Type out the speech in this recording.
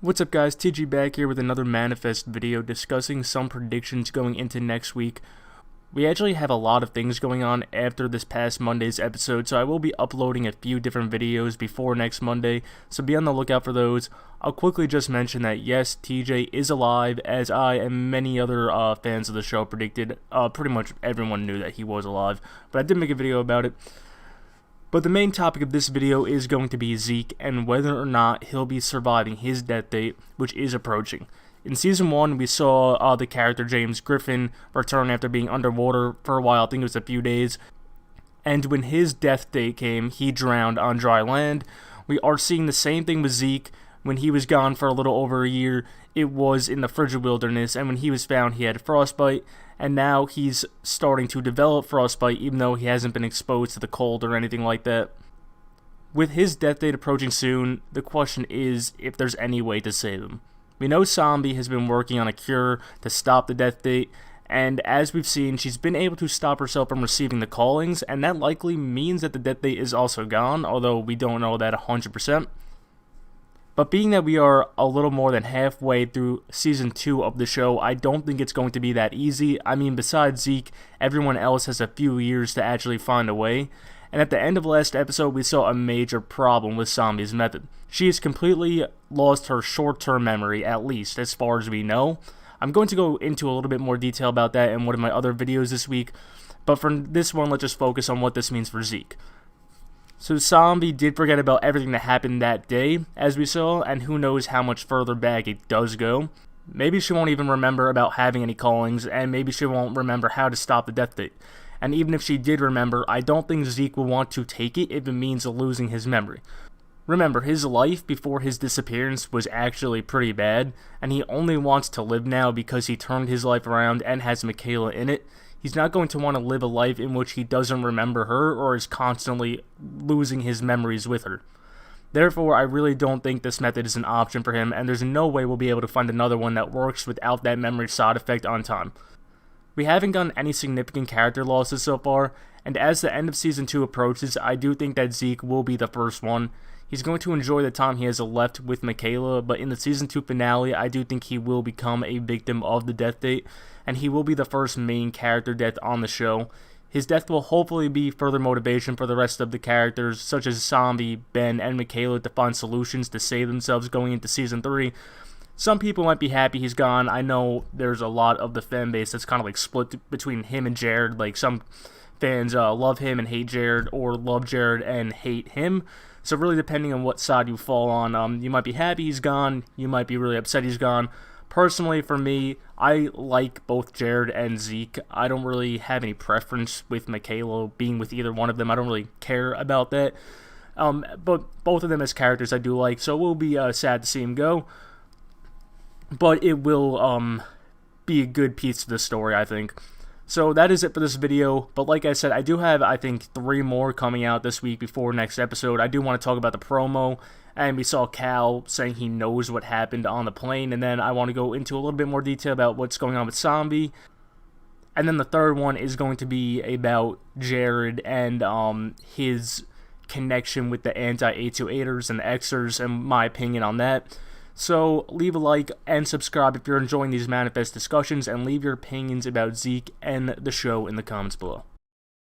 What's up guys, TG back here with another Manifest video discussing some predictions going into next week. We actually have a lot of things going on after this past Monday's episode, so I will be uploading a few different videos before next Monday, so be on the lookout for those. I'll quickly just mention that yes, TJ is alive, as I and many other fans of the show predicted. Pretty much everyone knew that he was alive, but I did make a video about it. But the main topic of this video is going to be Zeke and whether or not he'll be surviving his death date, which is approaching. In Season 1, we saw the character James Griffin return after being underwater for a while, I think it was a few days. And when his death date came, he drowned on dry land. We are seeing the same thing with Zeke. When he was gone for a little over a year, it was in the frigid wilderness, and when he was found, he had frostbite, and now he's starting to develop frostbite, even though he hasn't been exposed to the cold or anything like that. With his death date approaching soon, the question is if there's any way to save him. We know Zombie has been working on a cure to stop the death date, and as we've seen, she's been able to stop herself from receiving the callings, and that likely means that the death date is also gone, although we don't know that 100%. But being that we are a little more than halfway through Season 2 of the show, I don't think it's going to be that easy. I mean, besides Zeke, everyone else has a few years to actually find a way. And at the end of last episode, we saw a major problem with Zombie's method. She has completely lost her short-term memory, at least, as far as we know. I'm going to go into a little bit more detail about that in one of my other videos this week. But for this one, let's just focus on what this means for Zeke. So Zombie did forget about everything that happened that day, as we saw, and who knows how much further back it does go. Maybe she won't even remember about having any callings, and maybe she won't remember how to stop the death date. And even if she did remember, I don't think Zeke will want to take it if it means losing his memory. Remember, his life before his disappearance was actually pretty bad, and he only wants to live now because he turned his life around and has Michaela in it. He's not going to want to live a life in which he doesn't remember her or is constantly losing his memories with her. Therefore, I really don't think this method is an option for him, and there's no way we'll be able to find another one that works without that memory side effect on time. We haven't gotten any significant character losses so far, and as the end of Season 2 approaches, I do think that Zeke will be the first one. He's going to enjoy the time he has left with Michaela, but in the Season 2 finale, I do think he will become a victim of the death date, and he will be the first main character death on the show. His death will hopefully be further motivation for the rest of the characters, such as Zombie, Ben, and Michaela, to find solutions to save themselves going into Season 3. Some people might be happy he's gone. I know there's a lot of the fan base that's kind of like split between him and Jared. Like, some fans love him and hate Jared, or love Jared and hate him. So really, depending on what side you fall on, you might be happy he's gone, you might be really upset he's gone. Personally, for me, I like both Jared and Zeke. I don't really have any preference with Michaela being with either one of them. I don't really care about that. But both of them as characters I do like, so it will be sad to see him go. But it will be a good piece to the story, I think. So that is it for this video, but like I said, I do have, I think, 3 more coming out this week before next episode. I do want to talk about the promo, and we saw Cal saying he knows what happened on the plane, and then I want to go into a little bit more detail about what's going on with Zombie. And then the third one is going to be about Jared and his connection with the anti-A28ers and the Xers, and my opinion on that. So leave a like and subscribe if you're enjoying these Manifest discussions, and leave your opinions about Zeke and the show in the comments below.